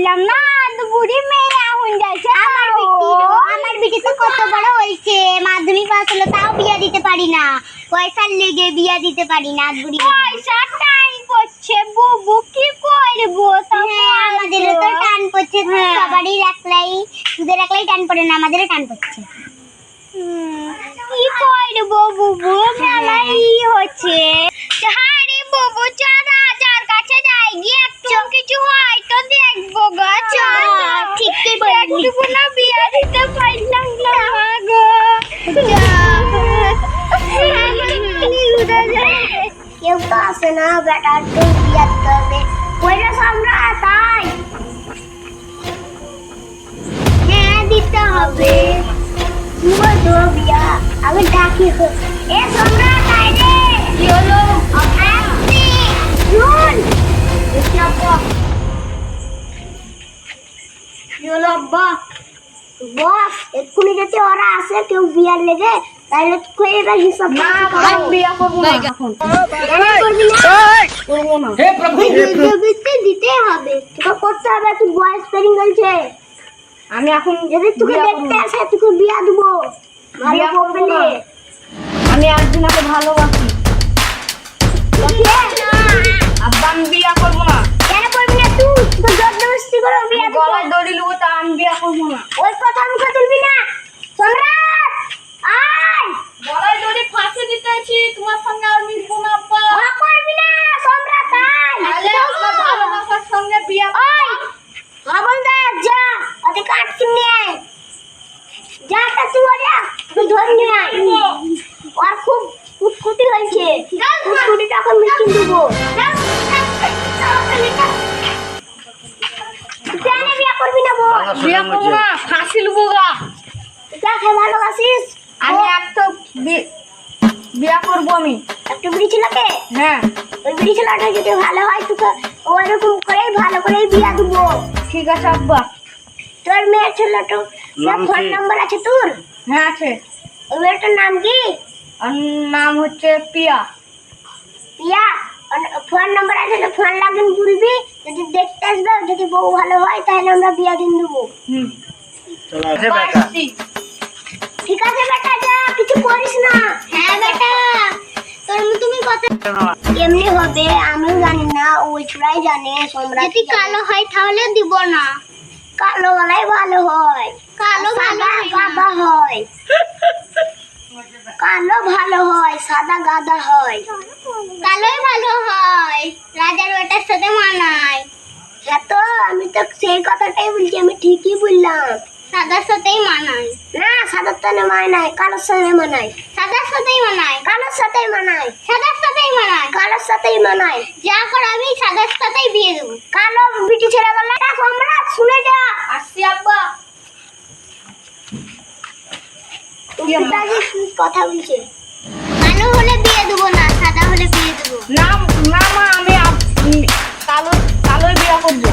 বললাম না তো বুড়ি মেয়ে এখন যাচ্ছে। আমার বিটি তো কত বড় হয়েছে, মাধ্যমিক পাস হলো তাও বিয়া দিতে পারি না, পয়সার লেগে বিয়া দিতে পারি না। বুড়ি পয়সা টান পড়ছে, বুবু কি করবো? আমাদেরও তো টান পড়ছে, সবারই একলাই, তোদের একলাই টান পড়ে না, আমাদেরও টান পড়ছে। কি করবো বুবু, মেলাই হচ্ছে। হ্যাঁ রে বুবু, চল রাজার কাছে যাই, গিয়ে একটু কিছু হয় তো দেখবো গো। চল, ঠিকই বললি, একটু না বিয়া দিতে পারলাম না গো। কেউ তো আসে না, বেটার তো বিয়া দিতে হবে। ওইটা আমরা তাই, হ্যাঁ দিতে হবে। বিয়া আমি ডাকি, এ তোমরা তাই রে, কি হলো? এক্ষুনি যদি ওরা আসে কেউ বিয়ার লেগে, তাহলে হিসাব বিয়া করবো না, দিতে হবে, তোকে করতে হবে। তুই বয়স পেরিং গেছে, আমি এখন যদি তোকে দেখতে আসে তোকে বিয়া দেবো। বিয়া করবে না, আমি একজনকে ভালোবাসি। আব্বা আমি বিয়া করবো না। কেন করবি না? তুই জবরদস্তি করে বিয়া, গলায় দড়ি লুবো, তা আমি বিয়া করবো না। ওই কথা মুখে তুলবি না। সম্রাট আয়, গলায় দড়ি ফাঁসে দিতেছি, তোমার সঙ্গে আর মিশবো না আব্বা। ওরা করবি না সম্রাট, আয় তাহলে আমার ভালোবাসার সঙ্গে বিয়া। ওই হাবলদার যা, ওতে কাট কিনে আয়, যা তা তুই ওরা তুই ধরে নিয়ে আয়। আর খুব কুটকুটি হয়েছে, কুটকুটিটা এখন মিটিং দেবো। বিয়া করবি না বল? বিয়া করবো না, ফাঁসি লুবো গা। যাকে ভালোবাসিস আমি একটা বিয়া করবো, আমি একটা বিড়ি ছেলেকে। হ্যাঁ, ওই বিড়ি ছেলেটা যদি ভালো হয় তোকে ওরকম করেই ভালো করেই বিয়া দেবো। ঠিক আছে আব্বা। তোর মেয়ের ছেলেটা ফোন নাম্বার আছে তোর? হ্যাঁ আছে। ওই মেয়েটার নাম কি? নাম হচ্ছে পিয়া। পিয়া, ফোন নাম্বার আছে তো ফোন লাগিয়ে বলবি, যদি দেখতে আসবে, যদি বউ ভালো হয় তাহলে আমরা বিয়া দিন দেবো। ঠিক আছে বেটা, যা কিছু করিস না। হ্যাঁ বেটা, তুমি কথা এমনি হবে আমিও জানি না, ওই ছোড়াই জানে। যদি কালো হয় তাহলে দিব না, কালো গলাই ভালো হয়, কালো ভালো গাদা হয়, কালো ভালো হয়, সাদা গাদা হয়, কালোই ভালো হয়, রাজার বেটার সাথে মানায়। হ্যাঁ তো আমি তো সেই কথাটাই বলছি, আমি ঠিকই বললাম, সাদার সাথেই মানায়। না সাদার সাথে মানায়, কালোর সাথে মানায়, সাদার সাথেই মানায়, কালোর সাথেই মানায়, সাদার সাথেই মানায়, কালোর সাথেই মানায়। যা কর আমি সাদার সাথেই বিয়ে দেবো। কালো বিটি ছেড়ে গেল, সম্রাট শুনে যা। আসছি আব্বা। কথা বলছে, কালো হলে বিয়ে দেবো না, সাদা হলে বিয়ে দেবো। না না মা, আমি কালোই বিয়ে করবো।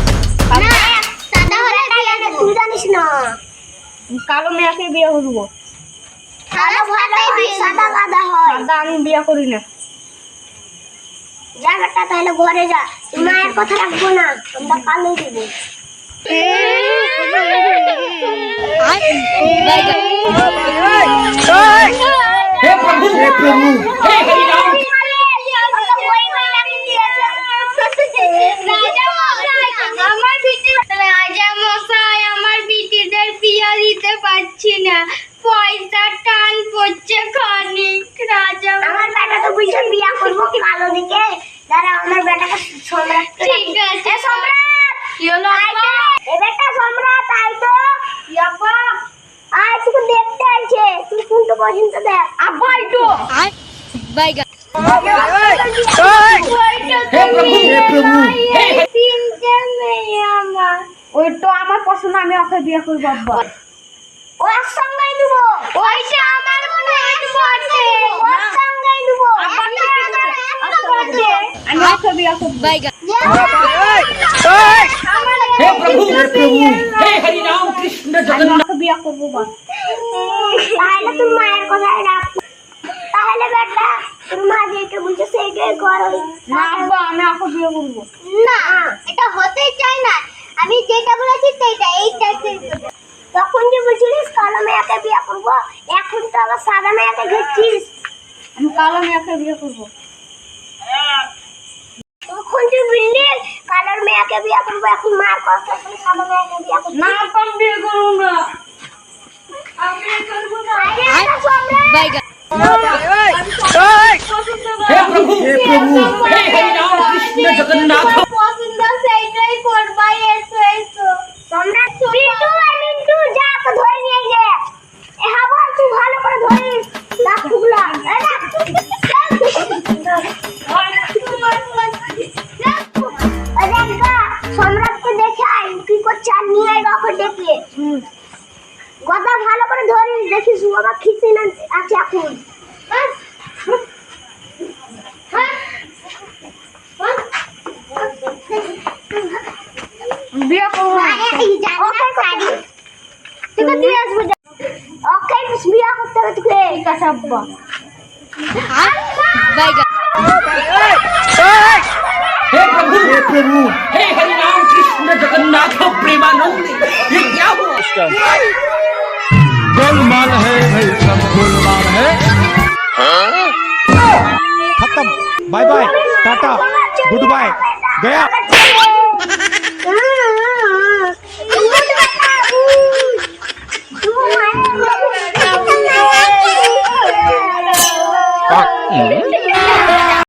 না সাদা হলে বিয়ে দেবো। তুই জানিস না, কালো মেয়েকে বিয়ে করবো। সাদা ভালো হয়, সাদা গাদা হয়, সাদা আমি বিয়ে করি না। যা বেটা তাহলে ঘরে যা, মায়ের কথা রাখবো না, আমরা কালোই দেবো। हे प्रभु हे प्रभु हे हरि राम। আমার বিটিদের বিয়া দিতে পারছি না, পয়সা টান পড়ছে খানিক। রাজা আমার বেটা তো বুঝে বিয়া করবো কালো দিকে, দাঁড়া আমার বেটাকে সম্রাট। ঠিক আছে সম্রাট, কি হলো এ বেটা? সম্রাট আয় তো। আব্বা আয়, তুই দেখতে আইছে, তুই কোনটা পছন্দ দেখ। আব্বা আইতো আয় বাইগা। हे प्रभु हे प्रभु हे তিনটে মেয়ে আমার, ওই তো আমার পছন্দ, আমি ওকে বিয়ে করবো। আব্বা ও একসঙ্গেই দেবো, ওইটা আমার মনে পড়ছে, ওর সঙ্গেই দেবো। আমি ওকে বিয়ে করবো বাইগা। हे प्रभु हे हरि राम कृष्ण जगन्नाथ। বিয়ে করবো বা তাহলে তুমি মায়ের কথাই রাখ। তাহলে বেটা তোর মা যেটা বলছে সেইটাই করো। না আব্বা আমি ওকে বিয়ে করবো না, এটা হতেই চাই না। আমি যেটা বলেছি সেইটা এইটা তখন যে বলছিলিস কালো মেয়েকে বিয়ে করবো, এখন তো আবার সাদা মেয়েকে ঘেরছিস। আমি কালো মেয়েকে বিয়ে করবো। তখন যে বললি কালোর মেয়েকে বিয়ে করবো, এখন মার কথা শুনে সাদা মেয়েকে বিয়ে করবো। না আমি বিয়ে করবো না, আমি বিয়ে করবো না। हे प्रभु हे हरि राम कृष्ण जगन्नाथ পছন্দ সেইটাই করবা। এসো এসো তোমরা। পিন্টু আর মিন্টু যা তো ধরে নিয়ে গে। এ হাওয়া তুই ভালো করে ধরিস লাঠুগুলা। সম্রাটকে দেখাই কি করছে আর নিয়ে আয় ওকে ডেকে। গদা ভালো করে ধরিস, দেখিস ও আবার খিচে না আছে এখন। বিয়ে করবো না। তোকে দিয়ে আসবো। ওকে বিয়ে করতে হবে তোকে। ঠিক আছে আব্বা। हे प्रभु हे हरि राम कृष्ण जगन्नाथ प्रेमानंद ये क्या हुआ गोलमाल है भाई, सब गोलमाल है। खत्म, bye bye, tata, goodbye, गया।